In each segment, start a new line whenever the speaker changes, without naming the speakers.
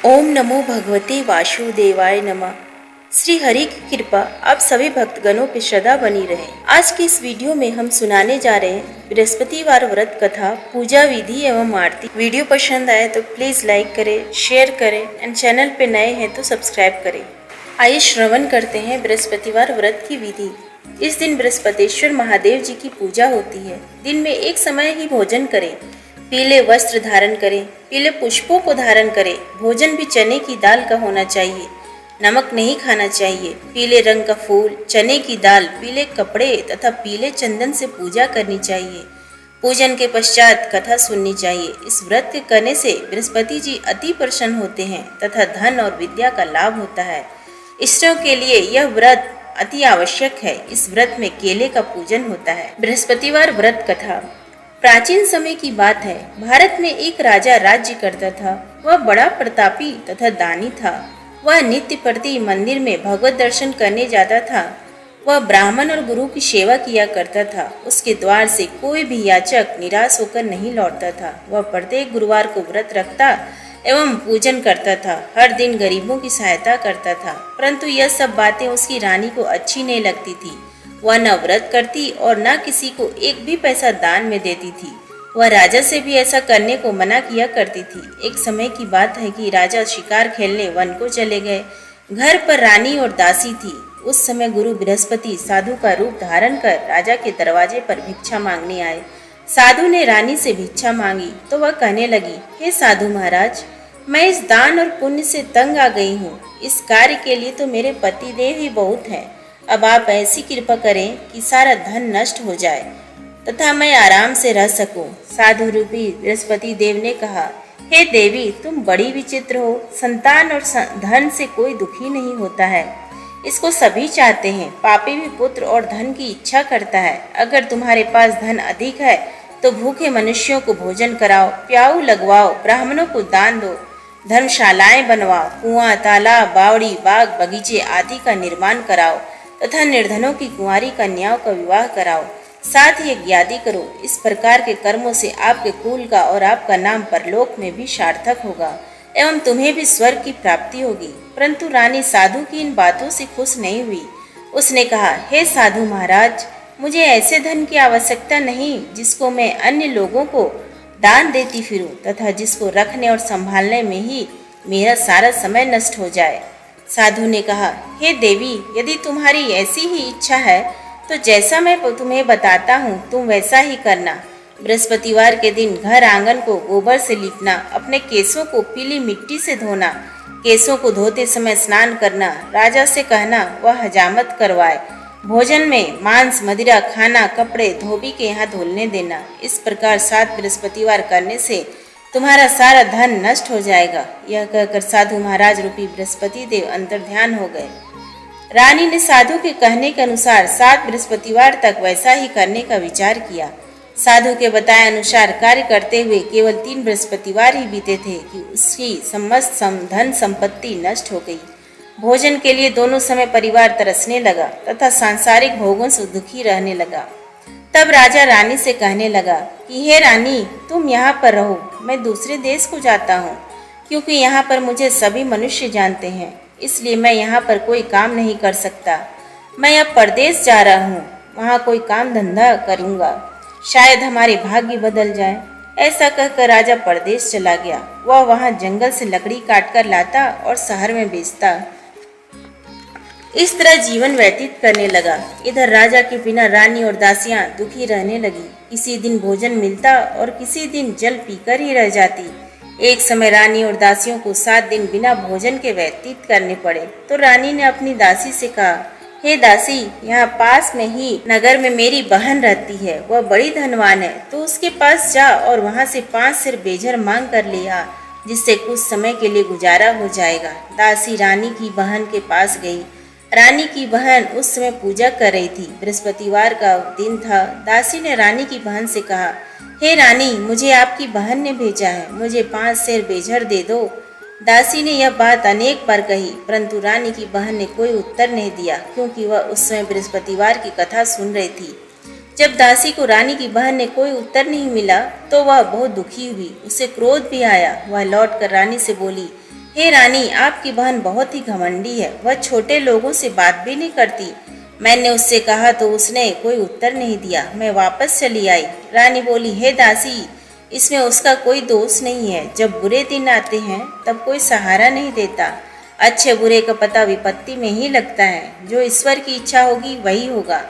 ओम नमो भगवते वासुदेवाय नमः। श्री हरि की कृपा आप सभी भक्तगणों पे श्रद्धा बनी रहे। आज की इस वीडियो में हम सुनाने जा रहे हैं बृहस्पतिवार व्रत कथा, पूजा विधि एवं आरती। वीडियो पसंद आए तो प्लीज लाइक करें, शेयर करें एंड चैनल पे नए हैं तो सब्सक्राइब करें। आइए श्रवण करते हैं बृहस्पतिवार व्रत की विधि। इस दिन बृहस्पतिश्वर महादेव जी की पूजा होती है। दिन में एक समय ही भोजन करें, पीले वस्त्र धारण करें, पीले पुष्पों को धारण करें। भोजन भी चने की दाल का होना चाहिए, नमक नहीं खाना चाहिए। पीले रंग का फूल, चने की दाल, पीले कपड़े तथा पीले चंदन से पूजा करनी चाहिए। पूजन के पश्चात कथा सुननी चाहिए। इस व्रत के करने से बृहस्पति जी अति प्रसन्न होते हैं तथा धन और विद्या का लाभ होता है। इष्टों के लिए यह व्रत अति आवश्यक है। इस व्रत में केले का पूजन होता है। बृहस्पतिवार व्रत कथा। प्राचीन समय की बात है। भारत में एक राजा राज्य करता था। वह बड़ा प्रतापी तथा दानी था। वह नित्य प्रति मंदिर में भगवत दर्शन करने जाता था। वह ब्राह्मण और गुरु की सेवा किया करता था। उसके द्वार से कोई भी याचक निराश होकर नहीं लौटता था। वह प्रत्येक गुरुवार को व्रत रखता एवं पूजन करता था। हर दिन गरीबों की सहायता करता था। परंतु यह सब बातें उसकी रानी को अच्छी नहीं लगती थी। वह न व्रत करती और न किसी को एक भी पैसा दान में देती थी। वह राजा से भी ऐसा करने को मना किया करती थी। एक समय की बात है कि राजा शिकार खेलने वन को चले गए। घर पर रानी और दासी थी। उस समय गुरु बृहस्पति साधु का रूप धारण कर राजा के दरवाजे पर भिक्षा मांगने आए। साधु ने रानी से भिक्षा मांगी तो वह कहने लगी, हे साधु महाराज, मैं इस दान और पुण्य से तंग आ गई हूँ। इस कार्य के लिए तो मेरे पतिदेव ही बहुत हैं। अब आप ऐसी कृपा करें कि सारा धन नष्ट हो जाए तथा मैं आराम से रह सकूं। साधु रूपी बृहस्पति देव ने कहा, हे देवी, तुम बड़ी विचित्र हो। संतान और धन से कोई दुखी नहीं होता है, इसको सभी चाहते हैं। पापी भी पुत्र और धन की इच्छा करता है। अगर तुम्हारे पास धन अधिक है तो भूखे मनुष्यों को भोजन कराओ, प्याऊ लगवाओ, ब्राह्मणों को दान दो, धर्मशालाएं बनवाओ, कुआं, तालाब, बावड़ी, बाग, बगीचे आदि का निर्माण कराओ तथा निर्धनों की कुंवारी कन्याओं का विवाह कराओ। साथ ही यज्ञादि करो। इस प्रकार के कर्मों से आपके कुल का और आपका नाम परलोक में भी सार्थक होगा एवं तुम्हें भी स्वर्ग की प्राप्ति होगी। परंतु रानी साधु की इन बातों से खुश नहीं हुई। उसने कहा, हे साधु महाराज, मुझे ऐसे धन की आवश्यकता नहीं जिसको मैं अन्य लोगों को दान देती फिरूं तथा जिसको रखने और संभालने में ही मेरा सारा समय नष्ट हो जाए। साधु ने कहा, हे देवी, यदि तुम्हारी ऐसी ही इच्छा है तो जैसा मैं तुम्हें बताता हूँ तुम वैसा ही करना। बृहस्पतिवार के दिन घर आंगन को गोबर से लीपना, अपने केसों को पीली मिट्टी से धोना, केसों को धोते समय स्नान करना, राजा से कहना वह हजामत करवाए, भोजन में मांस मदिरा खाना, कपड़े धोबी के यहाँ धुलने देना। इस प्रकार 7 बृहस्पतिवार करने से तुम्हारा सारा धन नष्ट हो जाएगा। यह कहकर साधु महाराज रूपी बृहस्पति देव अंतर ध्यान हो गए। रानी ने साधु के कहने के अनुसार 7 बृहस्पतिवार तक वैसा ही करने का विचार किया। साधु के बताए अनुसार कार्य करते हुए केवल 3 बृहस्पतिवार ही बीते थे कि उसकी समस्त धन संपत्ति नष्ट हो गई। भोजन के लिए दोनों समय परिवार तरसने लगा तथा सांसारिक भोगों से दुखी रहने लगा। तब राजा रानी से कहने लगा कि हे रानी, तुम यहाँ पर रहो, मैं दूसरे देश को जाता हूँ, क्योंकि यहाँ पर मुझे सभी मनुष्य जानते हैं, इसलिए मैं यहाँ पर कोई काम नहीं कर सकता। मैं अब परदेश जा रहा हूँ, वहाँ कोई काम धंधा करूँगा, शायद हमारे भाग्य बदल जाए। ऐसा कहकर राजा परदेश चला गया। वह वहाँ जंगल से लकड़ी काट कर लाता और शहर में बेचता। इस तरह जीवन व्यतीत करने लगा। इधर राजा के बिना रानी और दासियां दुखी रहने लगी। किसी दिन भोजन मिलता और किसी दिन जल पीकर ही रह जाती। एक समय रानी और दासियों को 7 दिन बिना भोजन के व्यतीत करने पड़े तो रानी ने अपनी दासी से कहा, हे दासी, यहाँ पास में ही नगर में मेरी बहन रहती है, वह बड़ी धनवान है, तो उसके पास जा और वहाँ से 5 सेर बेझर मांग कर ले आ, जिससे कुछ समय के लिए गुजारा हो जाएगा। दासी रानी की बहन के पास गई। रानी की बहन उस समय पूजा कर रही थी। बृहस्पतिवार का दिन था। दासी ने रानी की बहन से कहा, हे रानी, मुझे आपकी बहन ने भेजा है, मुझे 5 सेर बेझर दे दो। दासी ने यह बात अनेक बार कही, परंतु रानी की बहन ने कोई उत्तर नहीं दिया, क्योंकि वह उस समय बृहस्पतिवार की कथा सुन रही थी। जब दासी को रानी की बहन ने कोई उत्तर नहीं मिला तो वह बहुत दुखी हुई। उसे क्रोध भी आया। वह लौटकर रानी से बोली, हे रानी, आपकी बहन बहुत ही घमंडी है, वह छोटे लोगों से बात भी नहीं करती। मैंने उससे कहा तो उसने कोई उत्तर नहीं दिया। मैं वापस चली आई। रानी बोली, हे दासी, इसमें उसका कोई दोष नहीं है। जब बुरे दिन आते हैं तब कोई सहारा नहीं देता। अच्छे बुरे का पता विपत्ति में ही लगता है। जो ईश्वर की इच्छा होगी वही होगा।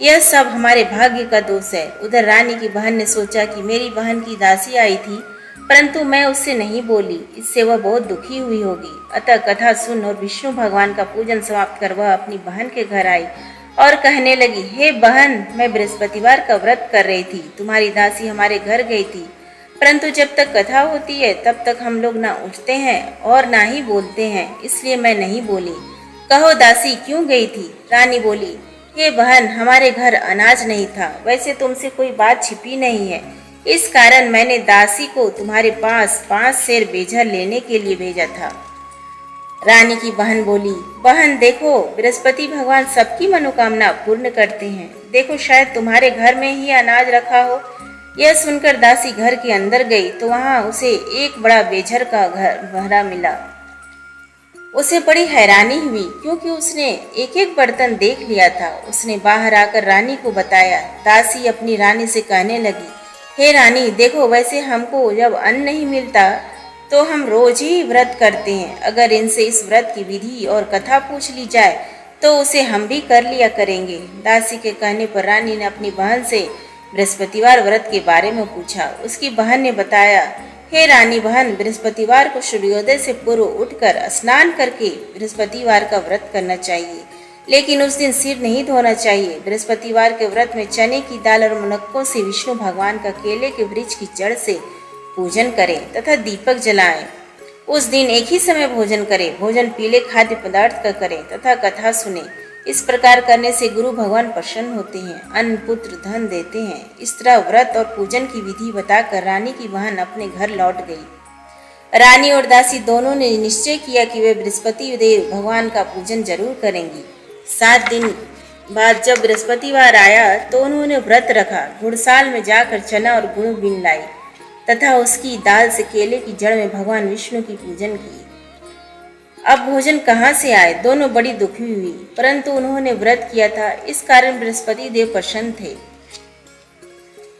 यह सब हमारे भाग्य का दोष है। उधर रानी की बहन ने सोचा कि मेरी बहन की दासी आई थी, परंतु मैं उससे नहीं बोली, इससे वह बहुत दुखी हुई होगी। अतः कथा सुन और विष्णु भगवान का पूजन समाप्त कर वह अपनी बहन के घर आई और कहने लगी, हे बहन, मैं बृहस्पतिवार का व्रत कर रही थी। तुम्हारी दासी हमारे घर गई थी, परंतु जब तक कथा होती है तब तक हम लोग ना उठते हैं और ना ही बोलते हैं, इसलिए मैं नहीं बोली। कहो दासी, क्यों गई थी? रानी बोली, हे बहन, हमारे घर अनाज नहीं था। वैसे तुमसे कोई बात छिपी नहीं है, इस कारण मैंने दासी को तुम्हारे पास 5 सेर बेजर लेने के लिए भेजा था। रानी की बहन बोली, बहन देखो, बृहस्पति भगवान सबकी मनोकामना पूर्ण करते हैं। देखो, शायद तुम्हारे घर में ही अनाज रखा हो। यह सुनकर दासी घर के अंदर गई तो वहां उसे एक बड़ा बेझर का घर भरा मिला। उसे बड़ी हैरानी हुई, क्योंकि उसने एक एक बर्तन देख लिया था। उसने बाहर आकर रानी को बताया। दासी अपनी रानी से कहने लगी, हे रानी, देखो, वैसे हमको जब अन्न नहीं मिलता तो हम रोज ही व्रत करते हैं। अगर इनसे इस व्रत की विधि और कथा पूछ ली जाए तो उसे हम भी कर लिया करेंगे। दासी के कहने पर रानी ने अपनी बहन से बृहस्पतिवार व्रत के बारे में पूछा। उसकी बहन ने बताया, हे रानी बहन, बृहस्पतिवार को सूर्योदय से पूर्व उठकर स्नान करके बृहस्पतिवार का व्रत करना चाहिए, लेकिन उस दिन सिर नहीं धोना चाहिए। बृहस्पतिवार के व्रत में चने की दाल और मुनक्कों से विष्णु भगवान का केले के वृक्ष की जड़ से पूजन करें तथा दीपक जलाएं। उस दिन एक ही समय भोजन करें। भोजन पीले खाद्य पदार्थ का करें तथा कथा सुने। इस प्रकार करने से गुरु भगवान प्रसन्न होते हैं, अन्न पुत्र धन देते हैं। इस तरह व्रत और पूजन की विधि बताकर रानी की बहन अपने घर लौट गई। रानी और दासी दोनों ने निश्चय किया कि वे बृहस्पति देव भगवान का पूजन जरूर करेंगी। 7 दिन बाद जब बृहस्पतिवार आया तो उन्होंने व्रत रखा। घुड़साल में जाकर चना और गुड़ बीन लाई तथा उसकी दाल से केले की जड़ में भगवान विष्णु की पूजन की। अब भोजन कहाँ से आए? दोनों बड़ी दुखी हुई, परंतु उन्होंने व्रत किया था, इस कारण बृहस्पति देव प्रसन्न थे।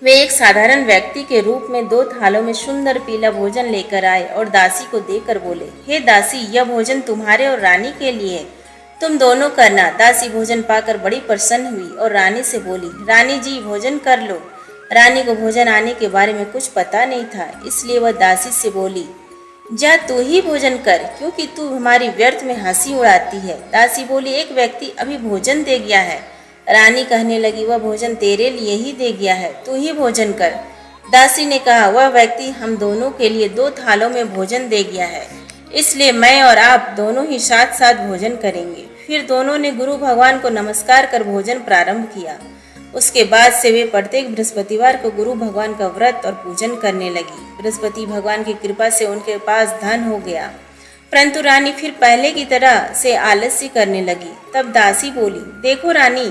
वे एक साधारण व्यक्ति के रूप में 2 थालों में सुंदर पीला भोजन लेकर आए और दासी को देकर बोले, हे दासी, यह भोजन तुम्हारे और रानी के लिए है, तुम दोनों करना। दासी भोजन पाकर बड़ी प्रसन्न हुई और रानी से बोली, रानी जी, भोजन कर लो। रानी को भोजन आने के बारे में कुछ पता नहीं था, इसलिए वह दासी से बोली, जा तू ही भोजन कर, क्योंकि तू हमारी व्यर्थ में हंसी उड़ाती है। दासी बोली, एक व्यक्ति अभी भोजन दे गया है। रानी कहने लगी, वह भोजन तेरे लिए ही दे गया है, तू ही भोजन कर। दासी ने कहा, वह व्यक्ति हम दोनों के लिए 2 थालों में भोजन दे गया है, इसलिए मैं और आप दोनों ही साथ साथ भोजन करेंगे। फिर दोनों ने गुरु भगवान को नमस्कार कर भोजन प्रारंभ किया। उसके बाद से वे प्रत्येक बृहस्पतिवार को गुरु भगवान का व्रत और पूजन करने लगी। बृहस्पति भगवान की कृपा से उनके पास धन हो गया, परंतु रानी फिर पहले की तरह से आलस्य करने लगी। तब दासी बोली, देखो रानी,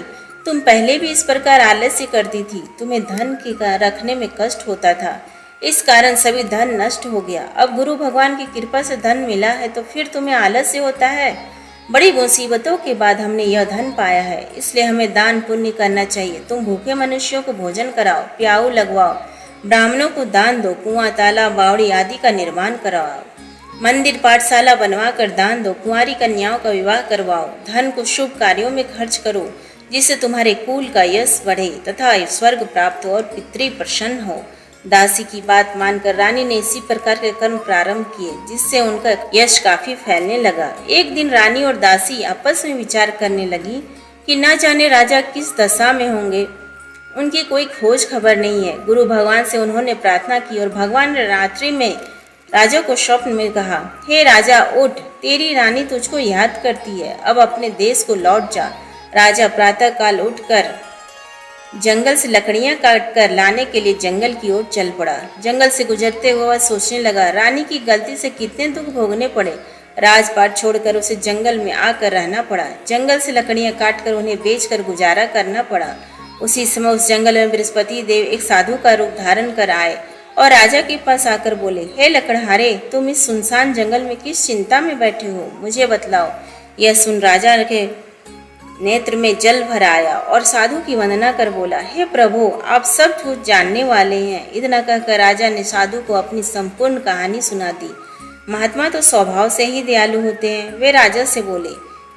तुम पहले भी इस प्रकार आलस्य करती थी, तुम्हें धन के रखने में कष्ट होता था, इस कारण सभी धन नष्ट हो गया। अब गुरु भगवान की कृपा से धन मिला है तो फिर तुम्हें आलस्य होता है। बड़ी मुसीबतों के बाद हमने यह धन पाया है, इसलिए हमें दान पुण्य करना चाहिए। तुम भूखे मनुष्यों को भोजन कराओ, प्याऊ लगवाओ, ब्राह्मणों को दान दो, कुआं, तालाब, बावड़ी आदि का निर्माण करवाओ, मंदिर पाठशाला बनवाकर दान दो, कुंवारी कन्याओं का विवाह करवाओ। धन को शुभ कार्यों में खर्च करो, जिससे तुम्हारे कुल का यश बढ़े तथा स्वर्ग प्राप्त हो और पितृ प्रसन्न हो। दासी की बात मानकर रानी ने इसी प्रकार के कर्म प्रारंभ किए, जिससे उनका यश काफी फैलने लगा। एक दिन रानी और दासी आपस में विचार करने लगी कि न जाने राजा किस दशा में होंगे, उनकी कोई खोज खबर नहीं है। गुरु भगवान से उन्होंने प्रार्थना की और भगवान ने रात्रि में राजा को स्वप्न में कहा, हे राजा, उठ, तेरी रानी तुझको याद करती है, अब अपने देश को लौट जा। राजा प्रातः काल उठकर जंगल से लकड़ियां काटकर लाने के लिए जंगल की ओर चल पड़ा। जंगल से गुजरते हुए वह सोचने लगा, रानी की गलती से कितने दुख भोगने पड़े। राजपाट छोड़कर उसे जंगल में आकर रहना पड़ा। जंगल से लकड़ियां काटकर उन्हें बेचकर गुजारा करना पड़ा। उसी समय उस जंगल में बृहस्पति देव एक साधु का रूप धारण कर आए और राजा के पास आकर बोले, हे लकड़हारे, तुम इस सुनसान जंगल में किस चिंता में बैठे हो, मुझे बतलाओ। यह सुन राजा के नेत्र में जल भर आया और साधु की वंदना कर बोला, हे प्रभु, आप सब कुछ जानने वाले हैं। इतना कहकर राजा ने साधु को अपनी संपूर्ण कहानी सुना दी। महात्मा तो स्वभाव से ही दयालु होते हैं। वे राजा से बोले,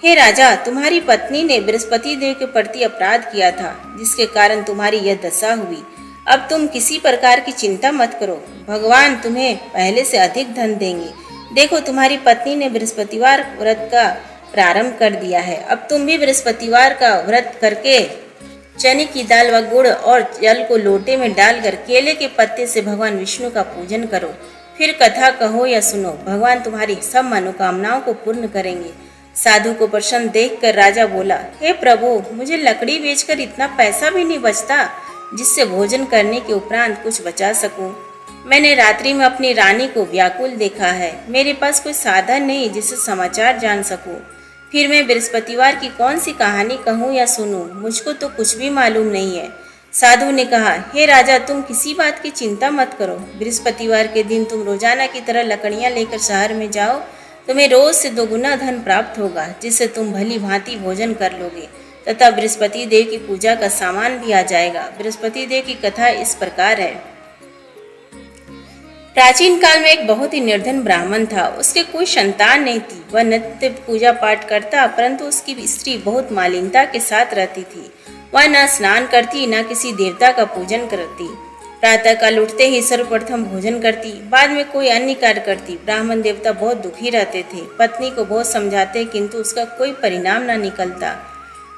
हे राजा, तुम्हारी पत्नी ने बृहस्पति देव के प्रति अपराध किया था, जिसके कारण तुम्हारी यह दशा हुई। अब तुम किसी प्रकार की चिंता मत करो, भगवान तुम्हें पहले से अधिक धन देंगे। देखो, तुम्हारी पत्नी ने बृहस्पतिवार व्रत का प्रारंभ कर दिया है। अब तुम भी बृहस्पतिवार का व्रत करके चने की दाल व गुड़ और जल को लोटे में डालकर केले के पत्ते से भगवान विष्णु का पूजन करो। फिर कथा कहो या सुनो, भगवान तुम्हारी सब मनोकामनाओं को पूर्ण करेंगे। साधु को प्रसन्न देखकर राजा बोला, हे प्रभु, मुझे लकड़ी बेचकर इतना पैसा भी नहीं बचता जिससे भोजन करने के उपरांत कुछ बचा सकूं। मैंने रात्रि में अपनी रानी को व्याकुल देखा है। मेरे पास कोई साधन नहीं जिससे समाचार जान सकूं। फिर मैं बृहस्पतिवार की कौन सी कहानी कहूँ या सुनूं, मुझको तो कुछ भी मालूम नहीं है। साधु ने कहा, हे राजा, तुम किसी बात की चिंता मत करो। बृहस्पतिवार के दिन तुम रोजाना की तरह लकड़ियाँ लेकर शहर में जाओ। तुम्हें रोज से 2 गुना धन प्राप्त होगा, जिससे तुम भली भांति भोजन कर लोगे तथा बृहस्पति देव की पूजा का सामान भी आ जाएगा। बृहस्पति देव की कथा इस प्रकार है। प्राचीन काल में एक बहुत ही निर्धन ब्राह्मण था। उसके कोई संतान नहीं थी। वह नित्य पूजा पाठ करता, परंतु उसकी स्त्री बहुत मालिनता के साथ रहती थी। वह न स्नान करती, न किसी देवता का पूजन करती। प्रातः काल उठते ही सर्वप्रथम भोजन करती, बाद में कोई अन्य कार्य करती। ब्राह्मण देवता बहुत दुखी रहते थे। पत्नी को बहुत समझाते, किंतु उसका कोई परिणाम न निकलता।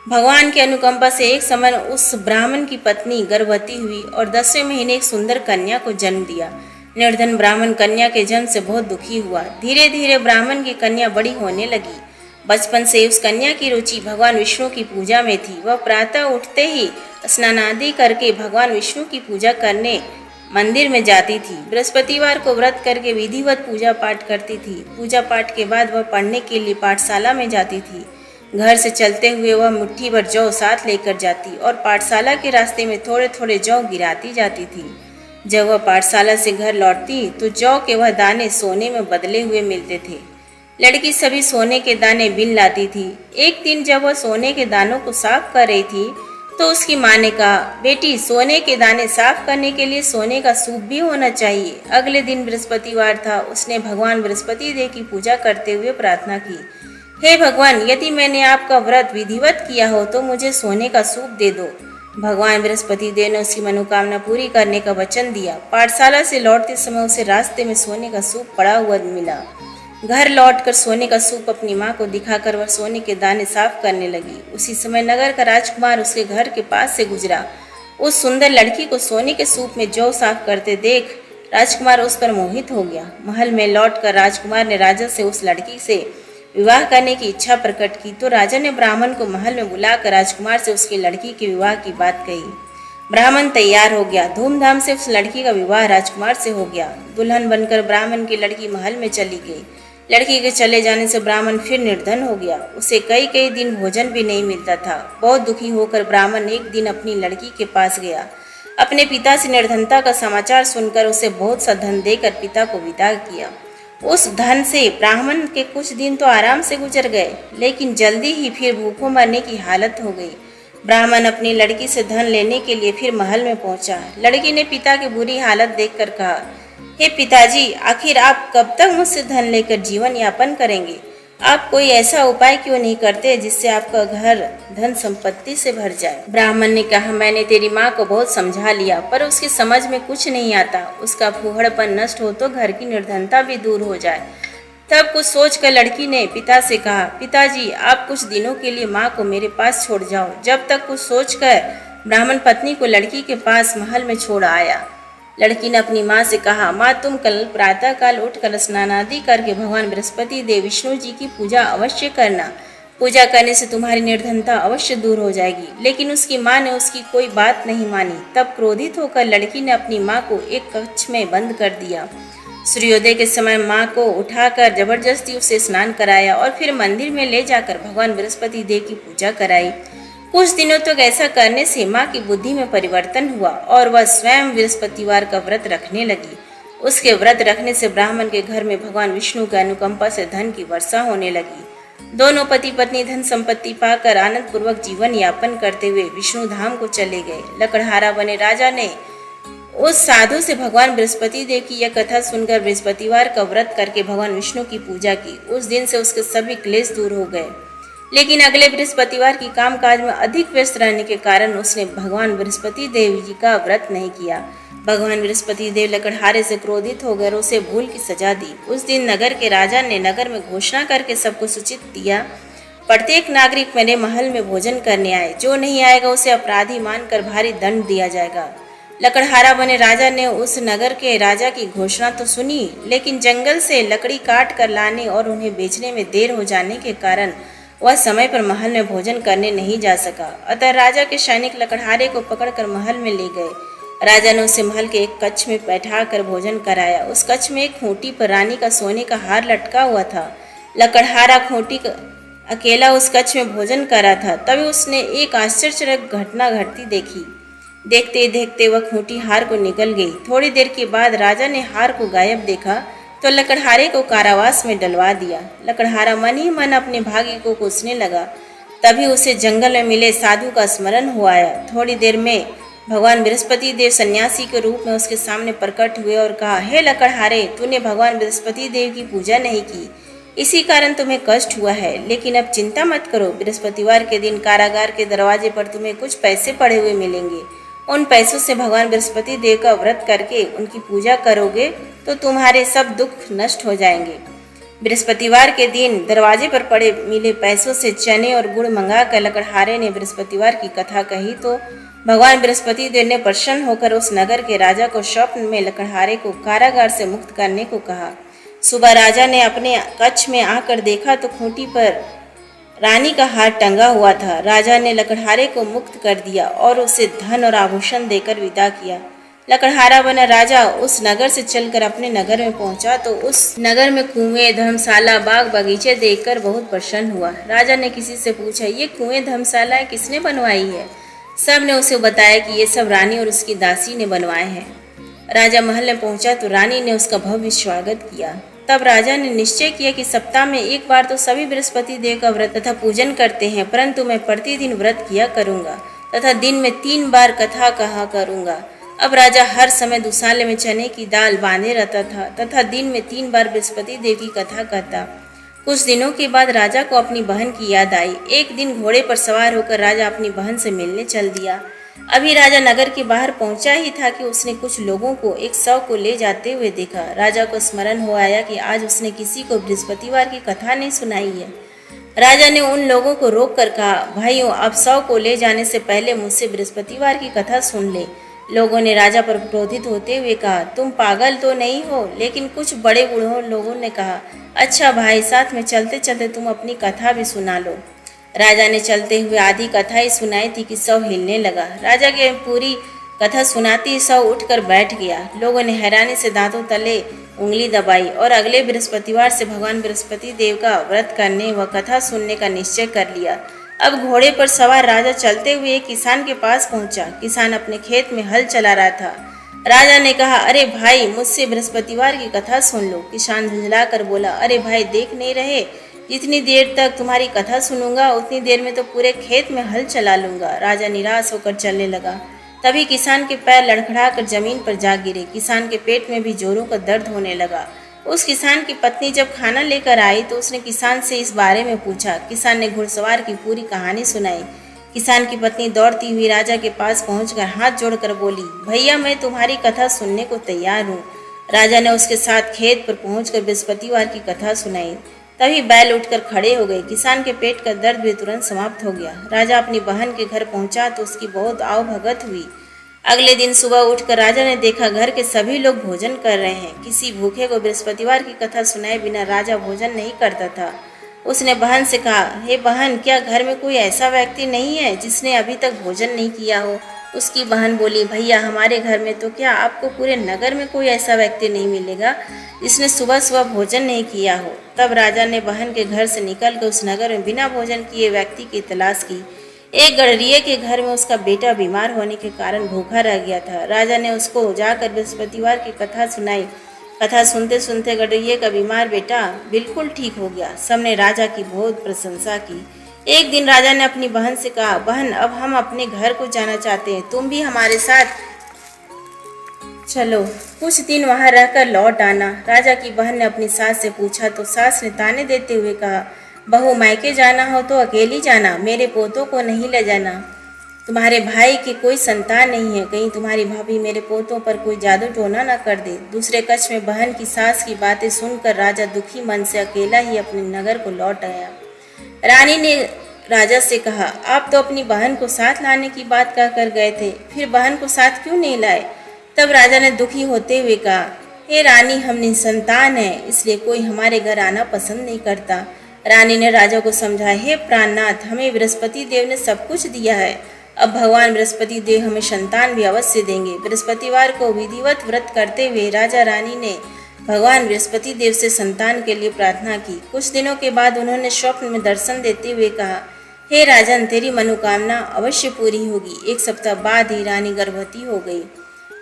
भगवान की अनुकंपा से एक समय उस ब्राह्मण की पत्नी गर्भवती हुई और 10वें महीने एक सुंदर कन्या को जन्म दिया। निर्धन ब्राह्मण कन्या के जन्म से बहुत दुखी हुआ। धीरे धीरे ब्राह्मण की कन्या बड़ी होने लगी। बचपन से उस कन्या की रुचि भगवान विष्णु की पूजा में थी। वह प्रातः उठते ही स्नान आदि करके भगवान विष्णु की पूजा करने मंदिर में जाती थी। बृहस्पतिवार को व्रत करके विधिवत पूजा पाठ करती थी। पूजा पाठ के बाद वह पढ़ने के लिए पाठशाला में जाती थी। घर से चलते हुए वह मुट्ठी भर जौ साथ लेकर जाती और पाठशाला के रास्ते में थोड़े थोड़े जौ गिराती जाती थी। जब वह पाठशाला से घर लौटती तो जौ के वह दाने सोने में बदले हुए मिलते थे। लड़की सभी सोने के दाने बिन लाती थी। एक दिन जब वह सोने के दानों को साफ कर रही थी तो उसकी माँ ने कहा, बेटी, सोने के दाने साफ करने के लिए सोने का सूप भी होना चाहिए। अगले दिन बृहस्पतिवार था। उसने भगवान बृहस्पति देव की पूजा करते हुए प्रार्थना की, हे भगवान, यदि मैंने आपका व्रत विधिवत किया हो तो मुझे सोने का सूप दे दो। भगवान बृहस्पति देव ने उसकी मनोकामना पूरी करने का वचन दिया। पाठशाला से लौटते समय उसे रास्ते में सोने का सूप पड़ा हुआ मिला। घर लौटकर सोने का सूप अपनी माँ को दिखाकर वह सोने के दाने साफ करने लगी। उसी समय नगर का राजकुमार उसके घर के पास से गुजरा। उस सुंदर लड़की को सोने के सूप में जौ साफ करते देख राजकुमार उस पर मोहित हो गया। महल में लौटकर राजकुमार ने राजा से उस लड़की से विवाह करने की इच्छा प्रकट की तो राजा ने ब्राह्मण को महल में बुलाकर राजकुमार से उसकी लड़की के विवाह की बात कही। ब्राह्मण तैयार हो गया। धूमधाम से उस लड़की का विवाह राजकुमार से हो गया। दुल्हन बनकर ब्राह्मण की लड़की महल में चली गई। लड़की के चले जाने से ब्राह्मण फिर निर्धन हो गया। उसे कई कई दिन भोजन भी नहीं मिलता था। बहुत दुखी होकर ब्राह्मण एक दिन अपनी लड़की के पास गया। अपने पिता से निर्धनता का समाचार सुनकर उसे बहुत सा धन देकर पिता को विदा किया। उस धन से ब्राह्मण के कुछ दिन तो आराम से गुजर गए, लेकिन जल्दी ही फिर भूखों मरने की हालत हो गई। ब्राह्मण अपनी लड़की से धन लेने के लिए फिर महल में पहुंचा। लड़की ने पिता की बुरी हालत देखकर कहा, हे पिताजी, आखिर आप कब तक मुझसे धन लेकर जीवन यापन करेंगे? आप कोई ऐसा उपाय क्यों नहीं करते जिससे आपका घर धन संपत्ति से भर जाए? ब्राह्मण ने कहा, मैंने तेरी माँ को बहुत समझा लिया, पर उसकी समझ में कुछ नहीं आता। उसका फूहड़पन नष्ट हो तो घर की निर्धनता भी दूर हो जाए। तब कुछ सोचकर लड़की ने पिता से कहा, पिताजी, आप कुछ दिनों के लिए माँ को मेरे पास छोड़ जाओ। जब तक कुछ सोचकर ब्राह्मण पत्नी को लड़की के पास महल में छोड़ आया। लड़की ने अपनी माँ से कहा, माँ, तुम कल प्रातः काल उठकर स्नान आदि करके भगवान बृहस्पति देव विष्णु जी की पूजा अवश्य करना। पूजा करने से तुम्हारी निर्धनता अवश्य दूर हो जाएगी। लेकिन उसकी माँ ने उसकी कोई बात नहीं मानी। तब क्रोधित होकर लड़की ने अपनी माँ को एक कक्ष में बंद कर दिया। सूर्योदय के समय माँ को उठाकर जबरदस्ती उसे स्नान कराया और फिर मंदिर में ले जाकर भगवान बृहस्पति देव की पूजा कराई। कुछ दिनों तक ऐसा करने से माँ की बुद्धि में परिवर्तन हुआ और वह स्वयं बृहस्पतिवार का व्रत रखने लगी। उसके व्रत रखने से ब्राह्मण के घर में भगवान विष्णु की अनुकंपा से धन की वर्षा होने लगी। दोनों पति पत्नी धन संपत्ति पाकर आनंद पूर्वक जीवन यापन करते हुए विष्णु धाम को चले गए। लकड़हारा बने राजा ने उस साधु से भगवान बृहस्पति देव की यह कथा सुनकर बृहस्पतिवार का व्रत करके भगवान विष्णु की पूजा की। उस दिन से उसके सभी क्लेश दूर हो गए। लेकिन अगले बृहस्पतिवार की कामकाज में अधिक व्यस्त रहने के कारण उसने भगवान बृहस्पति देव जी का व्रत नहीं किया। भगवान बृहस्पति देव लकड़हारे से क्रोधित हो गए और उसे भूल की सजा दी। उस दिन नगर के राजा ने नगर में घोषणा करके सबको सूचित दिया, प्रत्येक नागरिक मेरे महल में भोजन करने आए, जो नहीं आएगा उसे अपराधी मानकर भारी दंड दिया जाएगा। लकड़हारा बने राजा ने उस नगर के राजा की घोषणा तो सुनी, लेकिन जंगल से लकड़ी काट कर लाने और उन्हें बेचने में देर हो जाने के कारण वह समय पर महल में भोजन करने नहीं जा सका। अतः राजा के सैनिक लकड़हारे को पकड़कर महल में ले गए। राजा ने उसे महल के एक कक्ष में बैठा कर भोजन कराया। उस कक्ष में एक खूंटी पर रानी का सोने का हार लटका हुआ था। लकड़हारा खूंटी अकेला उस कक्ष में भोजन कर रहा था। तभी उसने एक आश्चर्यजनक घटना घटती देखी। देखते ही देखते वह खूंटी हार को निकल गई। थोड़ी देर के बाद राजा ने हार को गायब देखा तो लकड़हारे को कारावास में डलवा दिया। लकड़हारा मन ही मन अपने भाग्य को कोसने लगा। तभी उसे जंगल में मिले साधु का स्मरण हो आया। थोड़ी देर में भगवान बृहस्पति देव सन्यासी के रूप में उसके सामने प्रकट हुए और कहा, हे लकड़हारे, तूने भगवान बृहस्पति देव की पूजा नहीं की, इसी कारण तुम्हें कष्ट हुआ है। लेकिन अब चिंता मत करो, बृहस्पतिवार के दिन कारागार के दरवाजे पर तुम्हें कुछ पैसे पड़े हुए मिलेंगे। उन पैसों से भगवान बृहस्पति देव का व्रत करके उनकी पूजा करोगे तो तुम्हारे सब दुख नष्ट हो जाएंगे। बृहस्पतिवार के दिन दरवाजे पर पड़े मिले पैसों से चने और गुड़ मंगाकर लकड़हारे ने बृहस्पतिवार की कथा कही तो भगवान बृहस्पति देव ने प्रसन्न होकर उस नगर के राजा को स्वप्न में लकड़हारे को कारागार से मुक्त करने को कहा। सुबह राजा ने अपने कक्ष में आकर देखा तो खूंटी पर रानी का हार टंगा हुआ था। राजा ने लकड़हारे को मुक्त कर दिया और उसे धन और आभूषण देकर विदा किया। लकड़हारा बना राजा उस नगर से चलकर अपने नगर में पहुंचा तो उस नगर में कुएं, धर्मशाला, बाग बगीचे देखकर बहुत प्रसन्न हुआ। राजा ने किसी से पूछा, ये कुएं धर्मशाला किसने बनवाई है? सब ने उसे बताया कि ये सब रानी और उसकी दासी ने बनवाए हैं। राजा महल में पहुंचा तो रानी ने उसका भव्य स्वागत किया। तब राजा ने निश्चय किया कि सप्ताह में एक बार तो सभी बृहस्पति देव का व्रत तथा पूजन करते हैं, परंतु मैं प्रतिदिन व्रत किया करूंगा तथा दिन में 3 बार कथा कहा करूंगा। अब राजा हर समय दुसाले में चने की दाल बांधे रहता था तथा दिन में 3 बार बृहस्पति देव की कथा कहता। कुछ दिनों के बाद राजा को अपनी बहन की याद आई। एक दिन घोड़े पर सवार होकर राजा अपनी बहन से मिलने चल दिया। अभी राजा नगर के बाहर पहुंचा ही था कि उसने कुछ लोगों को एक शव को ले जाते हुए देखा। राजा को स्मरण हो आया कि आज उसने किसी को बृहस्पतिवार की कथा नहीं सुनाई है। राजा ने उन लोगों को रोक कर कहा, भाइयों, आप शव को ले जाने से पहले मुझसे बृहस्पतिवार की कथा सुन ले। लोगों ने राजा पर क्रोधित होते हुए कहा, तुम पागल तो नहीं हो? लेकिन कुछ बड़े बूढ़ों लोगों ने कहा, अच्छा भाई, साथ में चलते चलते तुम अपनी कथा भी सुना लो। राजा ने चलते हुए आधी कथा ही सुनाई थी कि शव हिलने लगा। राजा के पूरी कथा सुनाती ही शव उठकर बैठ गया। लोगों ने हैरानी से दांतों तले उंगली दबाई और अगले बृहस्पतिवार से भगवान बृहस्पति देव का व्रत करने व कथा सुनने का निश्चय कर लिया। अब घोड़े पर सवार राजा चलते हुए एक किसान के पास पहुंचा। किसान अपने खेत में हल चला रहा था। राजा ने कहा, अरे भाई, मुझसे बृहस्पतिवार की कथा सुन लो। किसान झुंझला कर बोला, अरे भाई, देख नहीं रहे, जितनी देर तक तुम्हारी कथा सुनूंगा उतनी देर में तो पूरे खेत में हल चला लूंगा। राजा निराश होकर चलने लगा। तभी किसान के पैर लड़खड़ा कर जमीन पर जा गिरे। किसान के पेट में भी जोरों का दर्द होने लगा। उस किसान की पत्नी जब खाना लेकर आई तो उसने किसान से इस बारे में पूछा। किसान ने घुड़सवार की पूरी कहानी सुनाई। किसान की पत्नी दौड़ती हुई राजा के पास पहुंचकर हाथ जोड़कर बोली, भैया, मैं तुम्हारी कथा सुनने को तैयार हूँ। राजा ने उसके साथ खेत पर पहुंचकर बृहस्पतिवार की कथा सुनाई। तभी बैल उठकर खड़े हो गए। किसान के पेट का दर्द भी तुरंत समाप्त हो गया। राजा अपनी बहन के घर पहुंचा तो उसकी बहुत आवभगत हुई। अगले दिन सुबह उठकर राजा ने देखा घर के सभी लोग भोजन कर रहे हैं। किसी भूखे को बृहस्पतिवार की कथा सुनाए बिना राजा भोजन नहीं करता था। उसने बहन से कहा, हे बहन, क्या घर में कोई ऐसा व्यक्ति नहीं है जिसने अभी तक भोजन नहीं किया हो? उसकी बहन बोली, भैया, हमारे घर में तो क्या, आपको पूरे नगर में कोई ऐसा व्यक्ति नहीं मिलेगा जिसने सुबह सुबह भोजन नहीं किया हो। तब राजा ने बहन के घर से निकलकर उस नगर में बिना भोजन किए व्यक्ति की तलाश की। एक गडरिये के घर में उसका बेटा बीमार होने के कारण भूखा रह गया था। राजा ने उसको जाकर बृहस्पतिवार की कथा सुनाई। कथा सुनते सुनते गडरिये का बीमार बेटा बिल्कुल ठीक हो गया। सबने राजा की बहुत प्रशंसा की। एक दिन राजा ने अपनी बहन से कहा, बहन, अब हम अपने घर को जाना चाहते हैं, तुम भी हमारे साथ चलो, कुछ दिन वहां रहकर लौट आना। राजा की बहन ने अपनी सास से पूछा तो सास ने ताने देते हुए कहा, बहू, मायके जाना हो तो अकेली जाना, मेरे पोतों को नहीं ले जाना। तुम्हारे भाई की कोई संतान नहीं है, कहीं तुम्हारी भाभी मेरे पोतों पर कोई जादू टोना न कर दे। दूसरे कक्ष में बहन की सास की बातें सुनकर राजा दुखी मन से अकेला ही अपने नगर को लौट आया। रानी ने राजा से कहा, आप तो अपनी बहन को साथ लाने की बात कहकर गए थे, फिर बहन को साथ क्यों नहीं लाए? तब राजा ने दुखी होते हुए कहा, हे रानी, हम निसंतान हैं, इसलिए कोई हमारे घर आना पसंद नहीं करता। रानी ने राजा को समझाया, हे प्राणनाथ, हमें बृहस्पति देव ने सब कुछ दिया है, अब भगवान बृहस्पति देव हमें संतान भी अवश्य देंगे। बृहस्पतिवार को विधिवत व्रत करते हुए राजा रानी ने भगवान बृहस्पति देव से संतान के लिए प्रार्थना की। कुछ दिनों के बाद उन्होंने स्वप्न में दर्शन देते हुए कहा, हे राजन, तेरी मनोकामना अवश्य पूरी होगी। एक सप्ताह बाद ही रानी गर्भवती हो गई।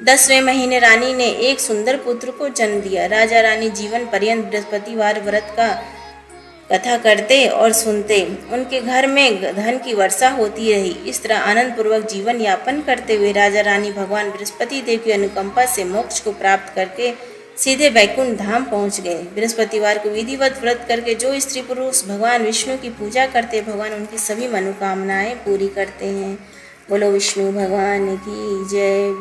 10वें महीने रानी ने एक सुंदर पुत्र को जन्म दिया। राजा रानी जीवन पर्यंत बृहस्पतिवार व्रत का कथा करते और सुनते। उनके घर में धन की वर्षा होती रही। इस तरह आनंद पूर्वक जीवन यापन करते हुए राजा रानी भगवान बृहस्पति देव की अनुकंपा से मोक्ष को प्राप्त करके सीधे वैकुंठ धाम पहुंच गए। बृहस्पतिवार को विधिवत व्रत करके जो स्त्री पुरुष भगवान विष्णु की पूजा करते, भगवान उनकी सभी मनोकामनाएं पूरी करते हैं। बोलो विष्णु भगवान की जय।